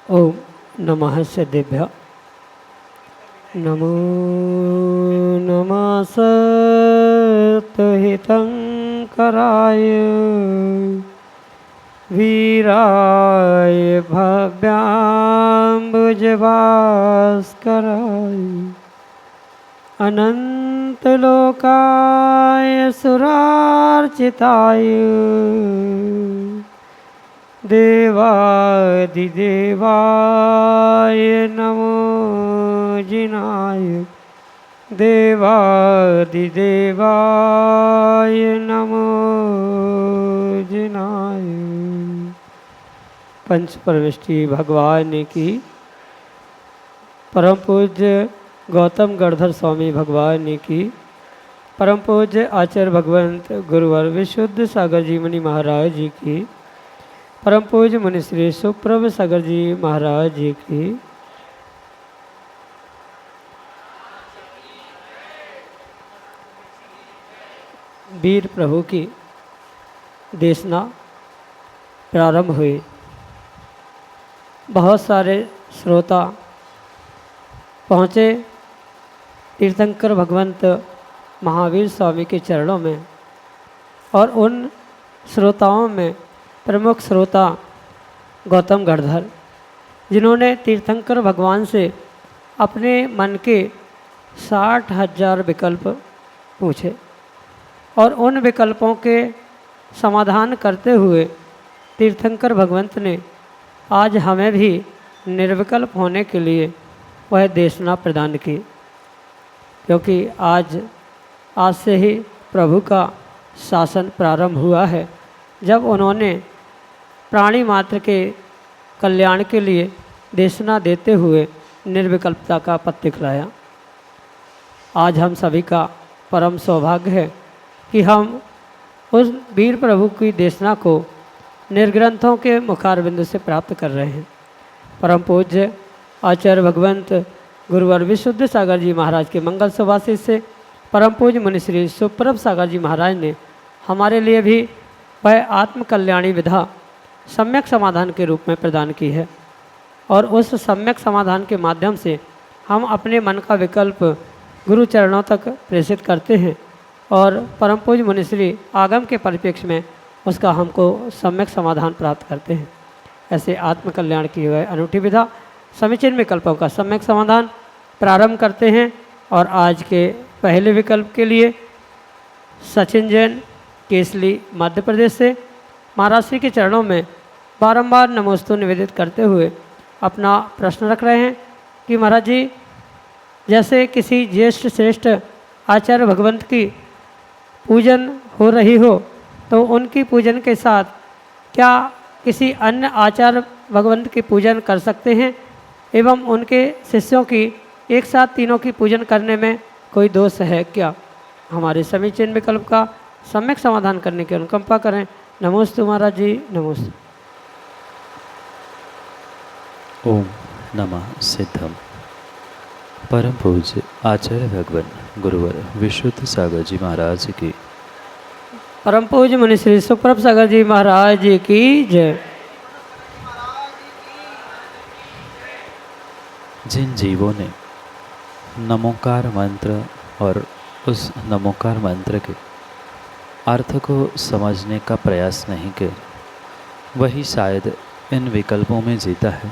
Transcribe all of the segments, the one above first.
ओम नमः सिद्धेभ्य नमो नमः सत्हितंकराय वीराय भव्याम्बुजभास्कराय अनंतलोकाय सुरार्चिताय देवादिदेवाय नमो जिनाय देवादिदेवाय नमो जिनाय। पंच परमेष्टि भगवान की, परम पूज्य गौतम गणधर स्वामी भगवान की, परम पूज्य आचार्य भगवंत गुरुवर विशुद्ध सागर जी मुनि महाराज जी की, परम पूज्य मुनि श्री सुप्रभ सागर जी महाराज जी की, वीर प्रभु की देशना प्रारंभ हुई। बहुत सारे श्रोता पहुँचे तीर्थंकर भगवंत महावीर स्वामी के चरणों में, और उन श्रोताओं में प्रमुख श्रोता गौतम गणधर, जिन्होंने तीर्थंकर भगवान से अपने मन के 60,000 विकल्प पूछे और उन विकल्पों के समाधान करते हुए तीर्थंकर भगवंत ने आज हमें भी निर्विकल्प होने के लिए वह देशना प्रदान की। क्योंकि आज से ही प्रभु का शासन प्रारंभ हुआ है, जब उन्होंने प्राणी मात्र के कल्याण के लिए देशना देते हुए निर्विकल्पता का पथ दिखलाया। आज हम सभी का परम सौभाग्य है कि हम उस वीर प्रभु की देशना को निर्ग्रंथों के मुखारबिंद से प्राप्त कर रहे हैं। परम पूज्य आचार्य भगवंत गुरुवर विशुद्ध सागर जी महाराज के मंगल सुभाषित से परम पूज्य मुनि श्री सुप्रभ सागर जी महाराज ने हमारे लिए भी वह आत्मकल्याणी विधा सम्यक समाधान के रूप में प्रदान की है, और उस सम्यक समाधान के माध्यम से हम अपने मन का विकल्प गुरु चरणों तक प्रेषित करते हैं, और परम पूज्य मुनिश्री आगम के परिप्रेक्ष्य में उसका हमको सम्यक समाधान प्राप्त करते हैं। ऐसे आत्मकल्याण की वह अनूठी विधा समीचीन विकल्पों का सम्यक समाधान प्रारंभ करते हैं। और आज के पहले विकल्प के लिए सचिन जैन केसली मध्य प्रदेश से महाराज श्री के चरणों में बारंबार नमोस्तु निवेदित करते हुए अपना प्रश्न रख रहे हैं कि महाराज जी, जैसे किसी ज्येष्ठ श्रेष्ठ आचार्य भगवंत की पूजन हो रही हो, तो उनकी पूजन के साथ क्या किसी अन्य आचार्य भगवंत की पूजन कर सकते हैं, एवं उनके शिष्यों की एक साथ तीनों की पूजन करने में कोई दोष है क्या? हमारे समीचीन विकल्प का सम्यक समाधान करने की अनुकंपा करें। नमोस्तु महाराज जी, नमोस्तु। ओम नमः सिद्धम। परम पूज्य आचार्य भगवान गुरुवर विशुद्ध सागर जी महाराज की, परम पूज्य मुनि श्री सुप्रभ सागर जी महाराज जी की जय। जिन जीवों ने नमोकार मंत्र और उस नमोकार मंत्र के अर्थ को समझने का प्रयास नहीं किया, वही शायद इन विकल्पों में जीता है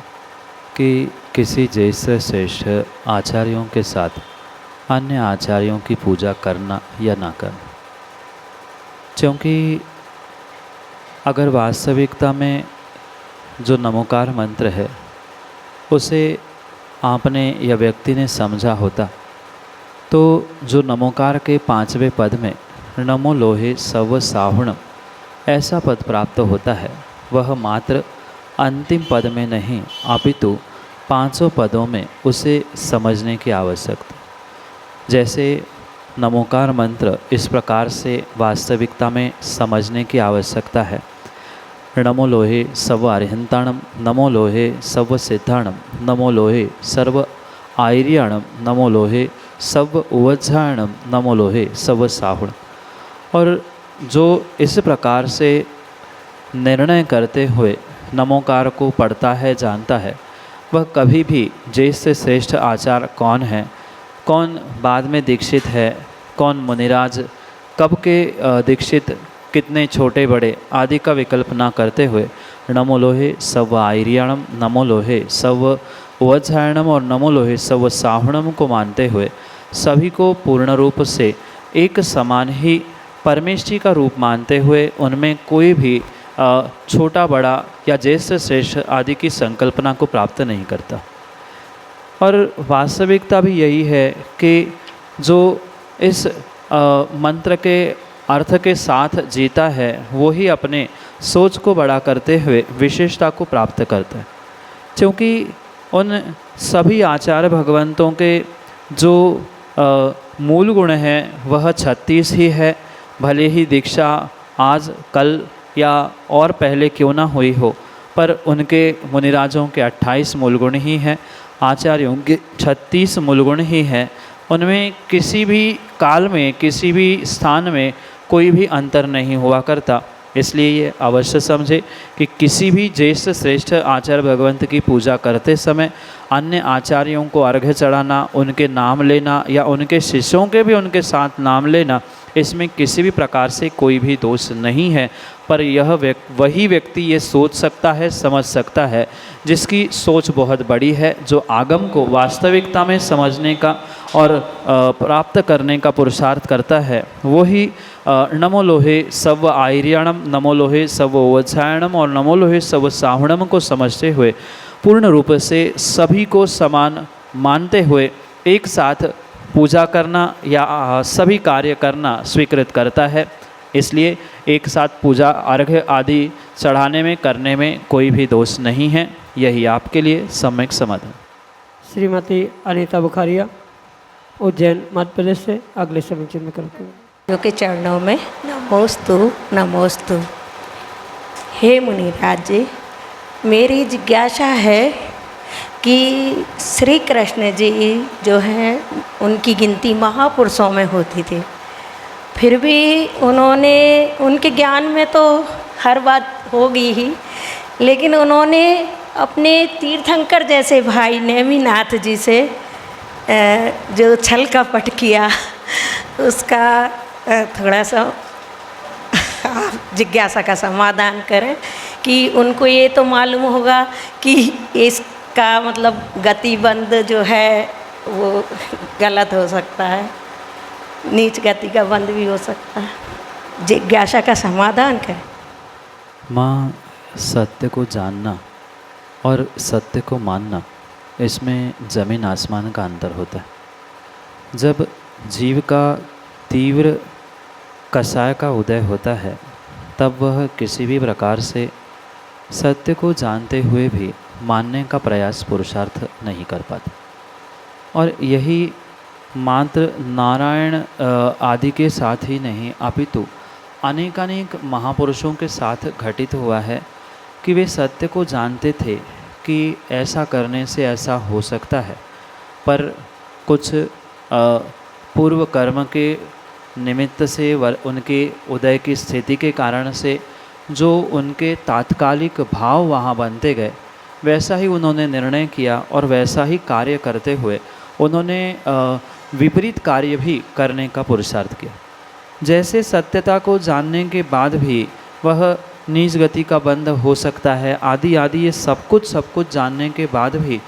कि किसी ज्येष्ठ श्रेष्ठ आचार्यों के साथ अन्य आचार्यों की पूजा करना या ना करना। क्योंकि अगर वास्तविकता में जो नमोकार मंत्र है उसे आपने या व्यक्ति ने समझा होता, तो जो नमोकार के 5वें पद में नमो लोहे सव साहुणम ऐसा पद प्राप्त होता है, वह मात्र अंतिम पद में नहीं अपितु पांचों पदों में उसे समझने की आवश्यकता। जैसे नमोकार मंत्र इस प्रकार से वास्तविकता में समझने की आवश्यकता है। नमो लोहे सव अरिहंताणम, नमो लोहे सव सिद्धाणम, नमो लोहे सर्व आयर्याणम, नमो लोहे सव उवज्जायणम, नमो लोहे सव साहुण। और जो इस प्रकार से निर्णय करते हुए नमोकार को पढ़ता है, जानता है, वह कभी भी ज्येष्ठ श्रेष्ठ आचार्य कौन है, कौन बाद में दीक्षित है, कौन मुनिराज कब के दीक्षित, कितने छोटे बड़े आदि का विकल्प ना करते हुए नमो लोहे सव आयर्याणम, नमो लोहे सव उवज्जायणम और नमो लोहे सव साहुणम को मानते हुए सभी को पूर्ण रूप से एक समान ही परमेष्ठी का रूप मानते हुए उनमें कोई भी छोटा बड़ा या ज्येष्ठ श्रेष्ठ आदि की संकल्पना को प्राप्त नहीं करता। और वास्तविकता भी यही है कि जो इस मंत्र के अर्थ के साथ जीता है वो ही अपने सोच को बड़ा करते हुए विशेषता को प्राप्त करता है। क्योंकि उन सभी आचार्य भगवंतों के जो मूल गुण हैं वह 36 ही है। भले ही दीक्षा आज कल या और पहले क्यों ना हुई हो, पर उनके मुनिराजों के 28 मूल गुण ही हैं, आचार्यों के 36 मूल गुण ही हैं। उनमें किसी भी काल में किसी भी स्थान में कोई भी अंतर नहीं हुआ करता। इसलिए ये अवश्य समझे कि किसी भी ज्येष्ठ श्रेष्ठ आचार्य भगवंत की पूजा करते समय अन्य आचार्यों को अर्घ्य चढ़ाना, उनके नाम लेना या उनके शिष्यों के भी उनके साथ नाम लेना, इसमें किसी भी प्रकार से कोई भी दोष नहीं है। पर यह वही व्यक्ति ये सोच सकता है, समझ सकता है जिसकी सोच बहुत बड़ी है, जो आगम को वास्तविकता में समझने का और प्राप्त करने का पुरुषार्थ करता है। वही नमो लोहे सव आयर्याणम, नमो लोहे सव उवज्जायणम और नमो लोहे सव साहुणम को समझते हुए पूर्ण रूप से सभी को समान मानते हुए एक साथ पूजा करना या सभी कार्य करना स्वीकृत करता है। इसलिए एक साथ पूजा अर्घ्य आदि चढ़ाने में करने में कोई भी दोष नहीं है। यही आपके लिए सम्यक समाधान। श्रीमती अनीता बुखारिया, उज्जैन मध्य प्रदेश से अगले समीचन में करते हैं। जो के चरणों में नमोस्तु नमोस्तु। हे मुनिराज जी, मेरी जिज्ञासा है कि श्री कृष्ण जी जो हैं उनकी गिनती महापुरुषों में होती थी, फिर भी उन्होंने, उनके ज्ञान में तो हर बात होगी ही, लेकिन उन्होंने अपने तीर्थंकर जैसे भाई नेमिनाथ जी से जो छल कपट किया उसका थोड़ा सा जिज्ञासा का समाधान करें कि उनको ये तो मालूम होगा कि इसका मतलब गतिबंध जो है वो गलत हो सकता है, नीच गति का बंध भी हो सकता है। जिज्ञासा का समाधान करें। माँ, सत्य को जानना और सत्य को मानना, इसमें ज़मीन आसमान का अंतर होता है। जब जीव का तीव्र कषाय का उदय होता है तब वह किसी भी प्रकार से सत्य को जानते हुए भी मानने का प्रयास पुरुषार्थ नहीं कर पाता। और यही मात्र नारायण आदि के साथ ही नहीं अपितु अनेकानेक महापुरुषों के साथ घटित हुआ है कि वे सत्य को जानते थे कि ऐसा करने से ऐसा हो सकता है, पर कुछ पूर्व कर्म के निमित्त से उनके उदय की स्थिति के कारण से जो उनके तात्कालिक भाव वहाँ बनते गए, वैसा ही उन्होंने निर्णय किया और वैसा ही कार्य करते हुए उन्होंने विपरीत कार्य भी करने का पुरुषार्थ किया। जैसे सत्यता को जानने के बाद भी वह नीच गति का बंध हो सकता है, आदि आदि ये सब कुछ जानने के बाद भी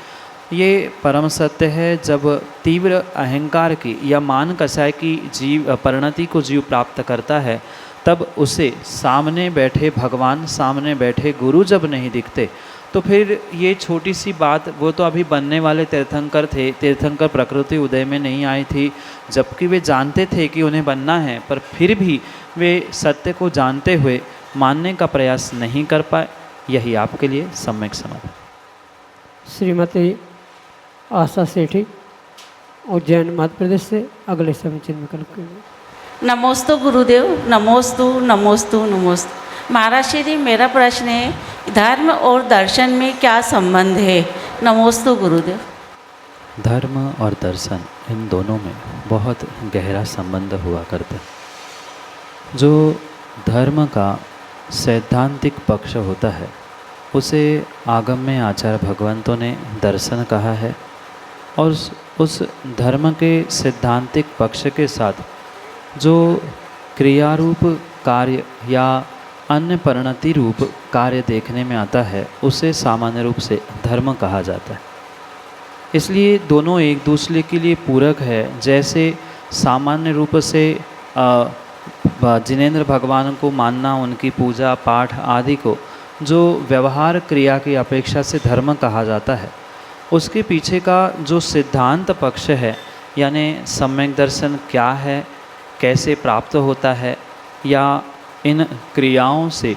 ये परम सत्य है। जब तीव्र अहंकार की या मान कषाय की जीव परिणति को जीव प्राप्त करता है, तब उसे सामने बैठे भगवान, सामने बैठे गुरु जब नहीं दिखते, तो फिर ये छोटी सी बात, वो तो अभी बनने वाले तीर्थंकर थे, तीर्थंकर प्रकृति उदय में नहीं आई थी, जबकि वे जानते थे कि उन्हें बनना है, पर फिर भी वे सत्य को जानते हुए मानने का प्रयास नहीं कर पाए। यही आपके लिए सम्यक समाधान। श्रीमती आशा सेठी, उज्जैन मध्य प्रदेश से अगले समय चिन्ह में कल। नमोस्तु गुरुदेव, नमोस्तु नमोस्तु नमोस्तु। महाराज श्री जी, मेरा प्रश्न है धर्म और दर्शन में क्या संबंध है? नमोस्तु गुरुदेव। धर्म और दर्शन, इन दोनों में बहुत गहरा संबंध हुआ करता है। जो धर्म का सैद्धांतिक पक्ष होता है उसे आगम में आचार्य भगवंतों ने दर्शन कहा है, और उस धर्म के सैद्धांतिक पक्ष के साथ जो क्रियारूप कार्य या अन्य परिणति रूप कार्य देखने में आता है उसे सामान्य रूप से धर्म कहा जाता है। इसलिए दोनों एक दूसरे के लिए पूरक है। जैसे सामान्य रूप से जिनेंद्र भगवान को मानना, उनकी पूजा पाठ आदि को जो व्यवहार क्रिया की अपेक्षा से धर्म कहा जाता है, उसके पीछे का जो सिद्धांत पक्ष है, यानी सम्यक दर्शन क्या है, कैसे प्राप्त होता है, या इन क्रियाओं से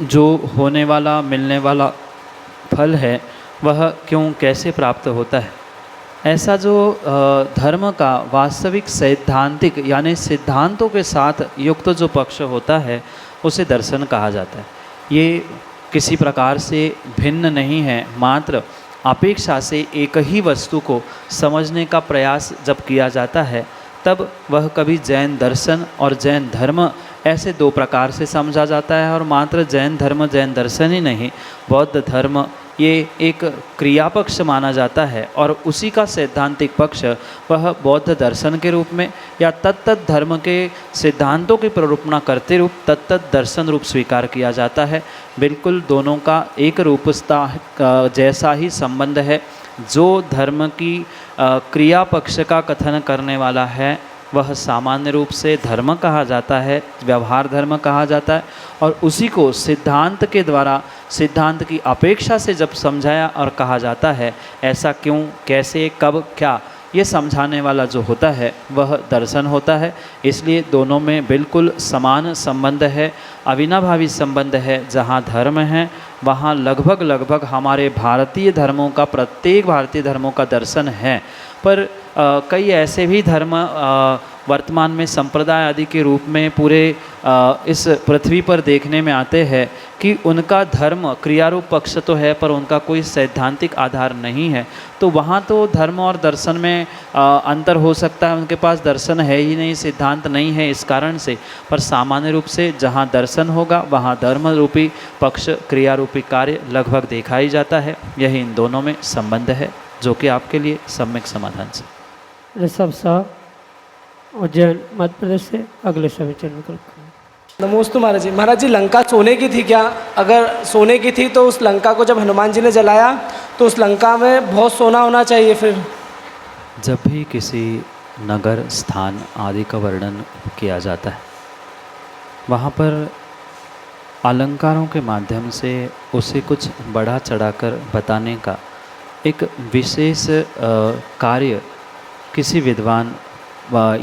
जो होने वाला मिलने वाला फल है वह क्यों कैसे प्राप्त होता है, ऐसा जो धर्म का वास्तविक सैद्धांतिक यानी सिद्धांतों के साथ युक्त जो पक्ष होता है उसे दर्शन कहा जाता है। ये किसी प्रकार से भिन्न नहीं है, मात्र अपेक्षा से एक ही वस्तु को समझने का प्रयास जब किया जाता है तब वह कभी जैन दर्शन और जैन धर्म ऐसे दो प्रकार से समझा जाता है। और मात्र जैन धर्म जैन दर्शन ही नहीं, बौद्ध धर्म ये एक क्रिया पक्ष माना जाता है, और उसी का सैद्धांतिक पक्ष वह बौद्ध दर्शन के रूप में या तत्त धर्म के सिद्धांतों की प्ररूपणा करते रूप तत्त दर्शन रूप स्वीकार किया जाता है। बिल्कुल दोनों का एक रूपता जैसा ही संबंध है। जो धर्म की क्रिया पक्ष का कथन करने वाला है वह सामान्य रूप से धर्म कहा जाता है, व्यवहार धर्म कहा जाता है, और उसी को सिद्धांत के द्वारा सिद्धांत की अपेक्षा से जब समझाया और कहा जाता है, ऐसा क्यों, कैसे, कब, क्या, ये समझाने वाला जो होता है वह दर्शन होता है। इसलिए दोनों में बिल्कुल समान संबंध है, अविनाभावी संबंध है। जहाँ धर्म है वहाँ लगभग हमारे भारतीय धर्मों का, प्रत्येक भारतीय धर्मों का दर्शन है। पर कई ऐसे भी धर्म वर्तमान में संप्रदाय आदि के रूप में पूरे इस पृथ्वी पर देखने में आते हैं कि उनका धर्म क्रियारूप पक्ष तो है पर उनका कोई सैद्धांतिक आधार नहीं है। तो वहाँ तो धर्म और दर्शन में अंतर हो सकता है, उनके पास दर्शन है ही नहीं, सिद्धांत नहीं है इस कारण से। पर सामान्य रूप से जहाँ दर्शन होगा वहाँ धर्म रूपी पक्ष क्रियारूपी कार्य लगभग देखा ही जाता है। यही इन दोनों में संबंध है जो कि आपके लिए सम्यक समाधान से। ऋषभ शाह, उज्जैन मध्य प्रदेश से अगले समय चरण कर। नमोस्तु महाराज जी। महाराज जी, लंका सोने की थी क्या? अगर सोने की थी तो उस लंका को जब हनुमान जी ने जलाया तो उस लंका में बहुत सोना होना चाहिए। फिर जब भी किसी नगर स्थान आदि का वर्णन किया जाता है वहाँ पर अलंकारों के माध्यम से उसे कुछ बढ़ा चढ़ाकर बताने का एक विशेष कार्य किसी विद्वान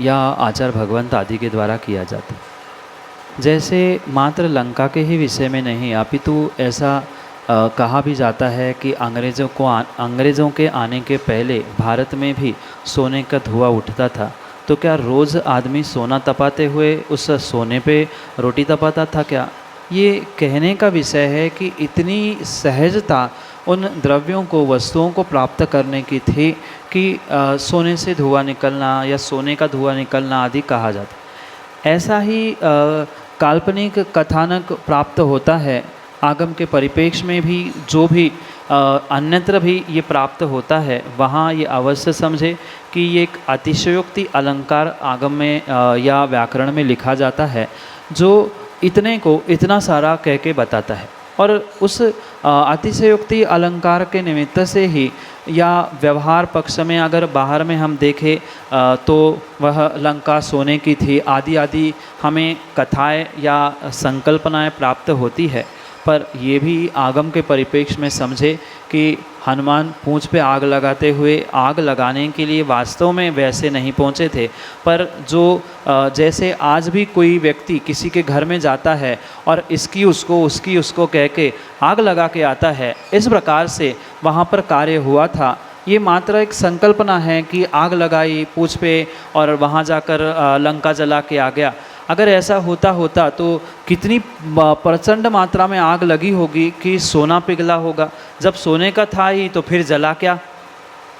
या आचार्य भगवंत आदि के द्वारा किया जाता है। जैसे मात्र लंका के ही विषय में नहीं, अपितु ऐसा कहा भी जाता है कि अंग्रेज़ों के आने के पहले भारत में भी सोने का धुआं उठता था। तो क्या रोज़ आदमी सोना तपाते हुए उस सोने पे रोटी तपाता था क्या? ये कहने का विषय है कि इतनी सहजता उन द्रव्यों को, वस्तुओं को प्राप्त करने की थी कि सोने से धुआं निकलना या सोने का धुआं निकलना आदि कहा जाता। ऐसा ही काल्पनिक कथानक प्राप्त होता है आगम के परिप्रेक्ष्य में भी, जो भी अन्यत्र भी ये प्राप्त होता है। वहाँ ये अवश्य समझे कि ये एक अतिशयोक्ति अलंकार आगम में या व्याकरण में लिखा जाता है जो इतने को इतना सारा कह के बताता है। और उस अतिशयोक्ति अलंकार के निमित्त से ही या व्यवहार पक्ष में अगर बाहर में हम देखें तो वह लंका सोने की थी आदि आदि हमें कथाएं या संकल्पनाएं प्राप्त होती है। पर ये भी आगम के परिप्रेक्ष्य में समझे कि हनुमान पूंछ पे आग लगाते हुए आग लगाने के लिए वास्तव में वैसे नहीं पहुँचे थे, पर जो जैसे आज भी कोई व्यक्ति किसी के घर में जाता है और इसकी उसको कह के आग लगा के आता है, इस प्रकार से वहाँ पर कार्य हुआ था। ये मात्र एक संकल्पना है कि आग लगाई पूंछ पे और वहाँ जाकर लंका जला के आ गया। अगर ऐसा होता तो कितनी प्रचंड मात्रा में आग लगी होगी कि सोना पिघला होगा। जब सोने का था ही तो फिर जला क्या?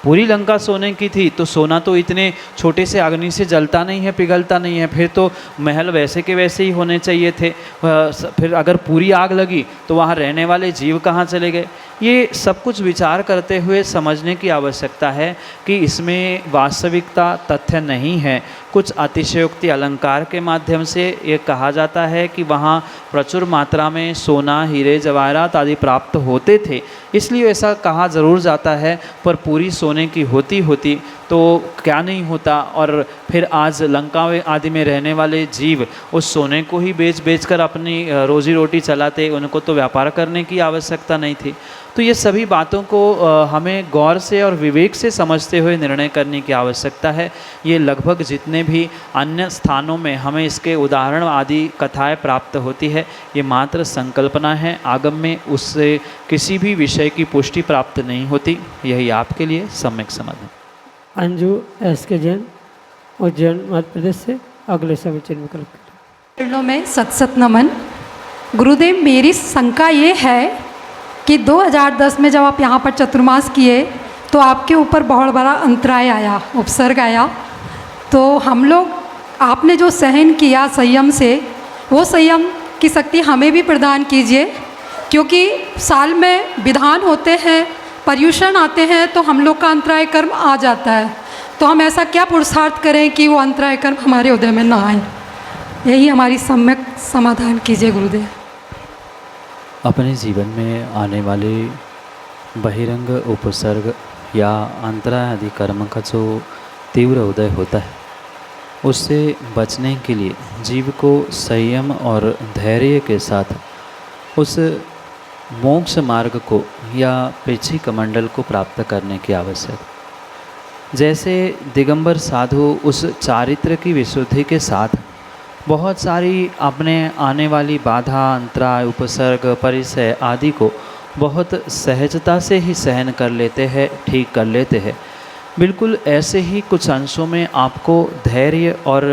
पूरी लंका सोने की थी तो सोना तो इतने छोटे से अग्नि से जलता नहीं है, पिघलता नहीं है, फिर तो महल वैसे के वैसे ही होने चाहिए थे। फिर अगर पूरी आग लगी तो वहाँ रहने वाले जीव कहाँ चले गए? ये सब कुछ विचार करते हुए समझने की आवश्यकता है कि इसमें वास्तविकता तथ्य नहीं है। कुछ अतिशयोक्ति अलंकार के माध्यम से ये कहा जाता है कि वहाँ प्रचुर मात्रा में सोना, हीरे, जवाहरात आदि प्राप्त होते थे, इसलिए ऐसा कहा ज़रूर जाता है। पर पूरी सोने की होती तो क्या नहीं होता। और फिर आज लंका आदि में रहने वाले जीव उस सोने को ही बेच कर अपनी रोजी रोटी चलाते, उनको तो व्यापार करने की आवश्यकता नहीं थी। तो ये सभी बातों को हमें गौर से और विवेक से समझते हुए निर्णय करने की आवश्यकता है। ये लगभग जितने भी अन्य स्थानों में हमें इसके उदाहरण आदि कथाएं प्राप्त होती है, ये मात्र संकल्पना है। आगम में उससे किसी भी विषय की पुष्टि प्राप्त नहीं होती। यही आपके लिए सम्यक समाधान। अंजू एस के जैन, उज्जैन मध्य प्रदेश से अगले समय चिन्ह करें। चरणों में सत नमन। गुरुदेव, मेरी शंका ये है कि 2010 में जब आप यहाँ पर चतुर्मास किए तो आपके ऊपर बहुत बड़ा अंतराय आया, उपसर्ग आया। तो हम लोग, आपने जो सहन किया संयम से, वो संयम की शक्ति हमें भी प्रदान कीजिए, क्योंकि साल में विधान होते हैं, पर्युषण आते हैं, तो हम लोग का अंतराय कर्म आ जाता है। तो हम ऐसा क्या पुरुषार्थ करें कि वो अंतराय कर्म हमारे उदय में ना आए? यही हमारी सम्यक समाधान कीजिए गुरुदेव। अपने जीवन में आने वाले बहिरंग उपसर्ग या अंतराय आदि कर्म का जो तीव्र उदय होता है, उससे बचने के लिए जीव को संयम और धैर्य के साथ उस मोक्ष मार्ग को या पेची कमंडल को प्राप्त करने की आवश्यकता। जैसे दिगंबर साधु उस चारित्र की विशुद्धि के साथ बहुत सारी अपने आने वाली बाधा, अंतराय, उपसर्ग, परिचय आदि को बहुत सहजता से ही सहन कर लेते हैं, ठीक कर लेते हैं। बिल्कुल ऐसे ही कुछ अंशों में आपको धैर्य और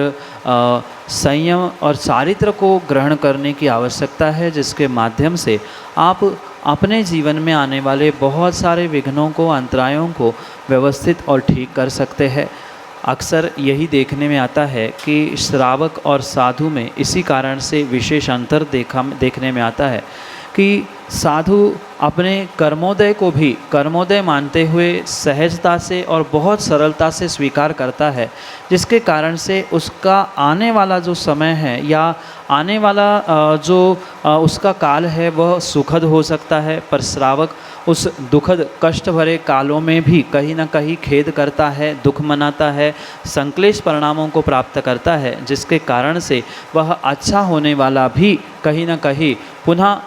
संयम और चारित्र को ग्रहण करने की आवश्यकता है, जिसके माध्यम से आप अपने जीवन में आने वाले बहुत सारे विघ्नों को, अंतरायों को व्यवस्थित और ठीक कर सकते हैं। अक्सर यही देखने में आता है कि श्रावक और साधु में इसी कारण से विशेष अंतर देखने में आता है कि साधु अपने कर्मोदय को भी कर्मोदय मानते हुए सहजता से और बहुत सरलता से स्वीकार करता है, जिसके कारण से उसका आने वाला जो समय है या आने वाला जो उसका काल है वह सुखद हो सकता है। पर श्रावक उस दुखद कष्ट भरे कालों में भी कहीं ना कहीं खेद करता है, दुख मनाता है, संक्लेश परिणामों को प्राप्त करता है, जिसके कारण से वह अच्छा होने वाला भी कहीं ना कहीं पुनः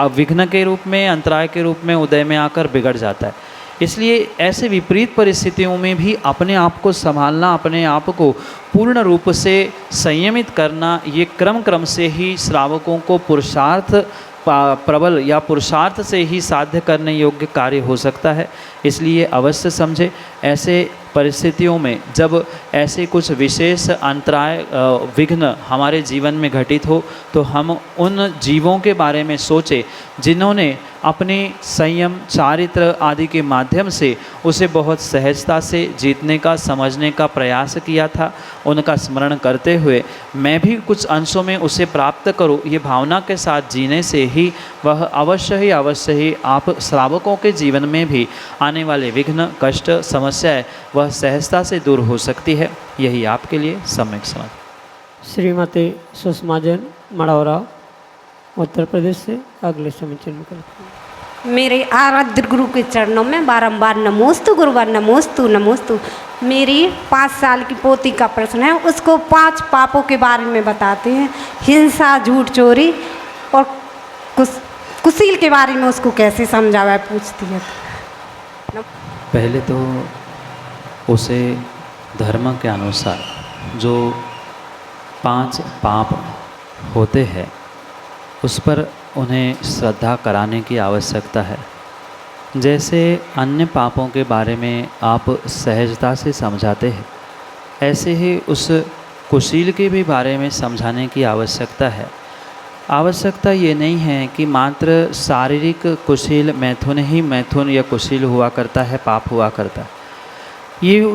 विघ्न के रूप में, अंतराय के रूप में उदय में आकर बिगड़ जाता है। इसलिए ऐसे विपरीत परिस्थितियों में भी अपने आप को संभालना, अपने आप को पूर्ण रूप से संयमित करना, ये क्रम से ही श्रावकों को पुरुषार्थ प्रबल या पुरुषार्थ से ही साध्य करने योग्य कार्य हो सकता है। इसलिए अवश्य समझे, ऐसे परिस्थितियों में जब ऐसे कुछ विशेष अंतराय विघ्न हमारे जीवन में घटित हो, तो हम उन जीवों के बारे में सोचें जिन्होंने अपने संयम, चारित्र आदि के माध्यम से उसे बहुत सहजता से जीतने का, समझने का प्रयास किया था। उनका स्मरण करते हुए मैं भी कुछ अंशों में उसे प्राप्त करूं, ये भावना के साथ जीने से ही वह अवश्य ही आप श्रावकों के जीवन में भी आने वाले विघ्न, कष्ट, समस्याएं वह सहजता से दूर हो सकती है। यही आपके लिए सम्यक समाधान। श्रीमती सुषमा जैन, मढ़ौरा, उत्तर प्रदेश से अगले समय चिन्ह करते हैं। मेरे आराध्य गुरु के चरणों में बारंबार नमोस्तु गुरुवार, नमोस्तु नमोस्तु। मेरी 5 साल की पोती का प्रश्न है, उसको 5 पापों के बारे में बताते हैं। हिंसा, झूठ, चोरी और कुछ कुशील के बारे में उसको कैसे समझावा पूछती है। पहले तो उसे धर्म के अनुसार जो 5 पाप होते हैं उस पर उन्हें श्रद्धा कराने की आवश्यकता है। जैसे अन्य पापों के बारे में आप सहजता से समझाते हैं, ऐसे ही उस कुशील के भी बारे में समझाने की आवश्यकता है। आवश्यकता ये नहीं है कि मात्र शारीरिक कुशील मैथुन ही मैथुन या कुशील हुआ करता है, पाप हुआ करता है। ये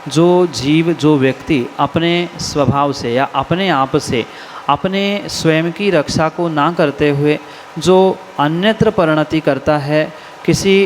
जो जीव, जो व्यक्ति अपने स्वभाव से या अपने आप से अपने स्वयं की रक्षा को ना करते हुए जो अन्यत्र परिणति करता है, किसी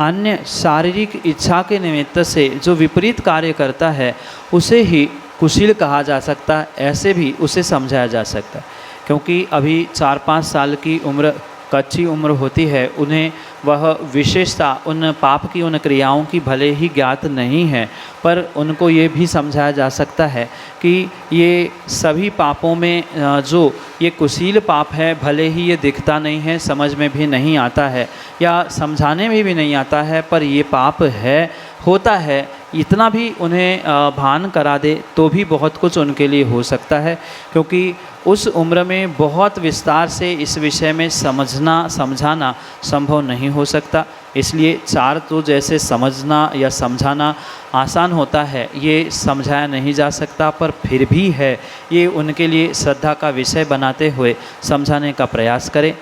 अन्य शारीरिक इच्छा के निमित्त से जो विपरीत कार्य करता है, उसे ही कुशील कहा जा सकता है। ऐसे भी उसे समझाया जा सकता है, क्योंकि अभी 4-5 साल की उम्र कच्ची उम्र होती है, उन्हें वह विशेषता उन पाप की, उन क्रियाओं की भले ही ज्ञात नहीं है, पर उनको ये भी समझाया जा सकता है कि ये सभी पापों में जो ये कुशील पाप है, भले ही ये दिखता नहीं है, समझ में भी नहीं आता है या समझाने में भी नहीं आता है, पर ये पाप है, होता है। इतना भी उन्हें भान करा दे तो भी बहुत कुछ उनके लिए हो सकता है, क्योंकि उस उम्र में बहुत विस्तार से इस विषय में समझाना संभव नहीं हो सकता। इसलिए 4 तो जैसे समझना या समझाना आसान होता है, ये समझाया नहीं जा सकता, पर फिर भी है ये उनके लिए श्रद्धा का विषय बनाते हुए समझाने का प्रयास करें।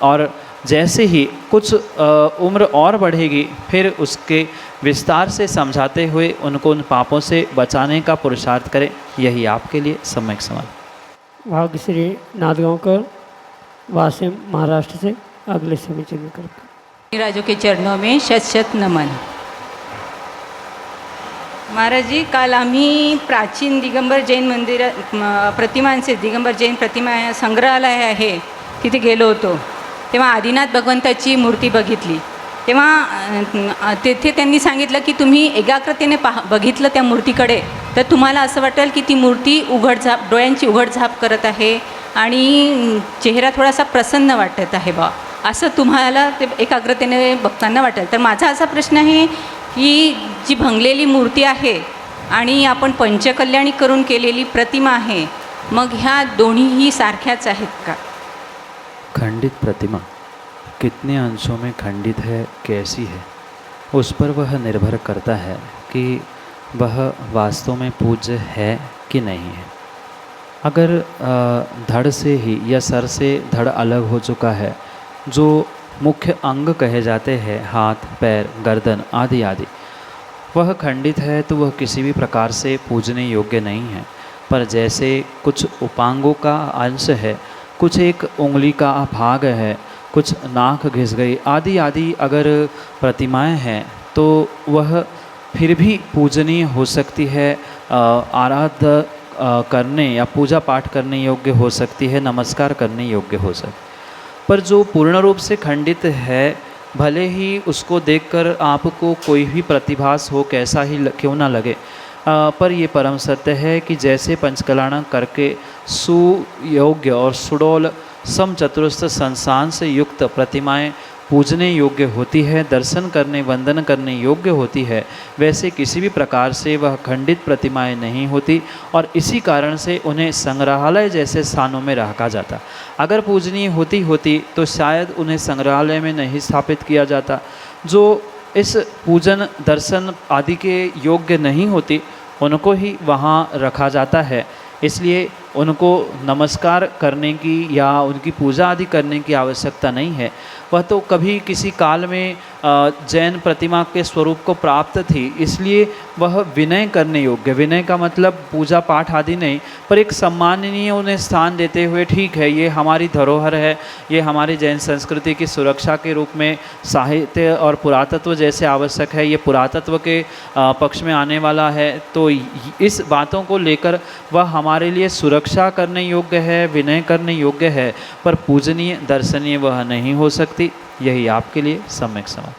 और जैसे ही कुछ उम्र और बढ़ेगी, फिर उसके विस्तार से समझाते हुए उनको उन पापों से बचाने का पुरुषार्थ करें। यही आपके लिए सम्यक सवाल। भाग्यश्री नादगांवकर, वासिम, महाराष्ट्र से अगले समय चिन्ह करके राजू के चरणों में शत शत नमन। महाराज जी, काल आम्ही प्राचीन दिगंबर जैन मंदिर प्रतिमांचे, दिगंबर जैन प्रतिमा संग्रहालय आहे तिथे गेलो होतो, तेव्हा आदिनाथ भगवंताची मूर्ती बघितली। तेव्हा तेथे त्यांनी सांगितलं की तुम्ही एकाग्रतेने बघितलं त्या मूर्तीकडे तर तुम्हाला असं वाटेल की ती मूर्ती उघडझाप, डोळ्यांची उघडझाप करत आहे आणि चेहरा थोडासा प्रसन्न वाटत आहे बा, असं तुम्हाला ते एकाग्रतेने बघताना वाटेल। तर माझा असा प्रश्न आहे की जी भंगलेली मूर्ती आहे आणि आपण पंचकल्याणी करून केलेली प्रतिमा आहे, मग ह्या दोन्हीही सारख्याच आहेत का? खंडित प्रतिमा कितने अंशों में खंडित है, कैसी है, उस पर वह निर्भर करता है कि वह वास्तव में पूज्य है कि नहीं है। अगर धड़ से ही या सर से धड़ अलग हो चुका है, जो मुख्य अंग कहे जाते हैं, हाथ, पैर, गर्दन आदि आदि, वह खंडित है तो वह किसी भी प्रकार से पूजने योग्य नहीं है। पर जैसे कुछ उपांगों का अंश है, कुछ एक उंगली का भाग है, कुछ नाक घिस गई आदि आदि अगर प्रतिमाएं हैं, तो वह फिर भी पूजनीय हो सकती है, आराध्य करने या पूजा पाठ करने योग्य हो सकती है, नमस्कार करने योग्य हो सकती। पर जो पूर्ण रूप से खंडित है, भले ही उसको देखकर आपको कोई भी प्रतिभास हो, कैसा ही क्यों ना लगे, पर ये परम सत्य है कि जैसे पंचकलाना करके सुयोग्य और सुडौल समचतुरस्थ संस्थान से युक्त प्रतिमाएं पूजने योग्य होती है, दर्शन करने, वंदन करने योग्य होती है, वैसे किसी भी प्रकार से वह खंडित प्रतिमाएं नहीं होती और इसी कारण से उन्हें संग्रहालय जैसे स्थानों में रखा जाता। अगर पूजनीय होती तो शायद उन्हें संग्रहालय में नहीं स्थापित किया जाता। जो इस पूजन, दर्शन आदि के योग्य नहीं होती, उनको ही वहाँ रखा जाता है। इसलिए उनको नमस्कार करने की या उनकी पूजा आदि करने की आवश्यकता नहीं है। वह तो कभी किसी काल में जैन प्रतिमा के स्वरूप को प्राप्त थी, इसलिए वह विनय करने योग्य, विनय का मतलब पूजा पाठ आदि नहीं, पर एक सम्माननीय उन्हें स्थान देते हुए, ठीक है ये हमारी धरोहर है, ये हमारी जैन संस्कृति की सुरक्षा के रूप में साहित्य और पुरातत्व जैसे आवश्यक है, ये पुरातत्व के पक्ष में आने वाला है, तो इस बातों को लेकर वह हमारे लिए सुरक्षा करने योग्य है, विनय करने योग्य है, पर पूजनीय, दर्शनीय वह नहीं हो सकती। यही आपके लिए सम्यक सवाल।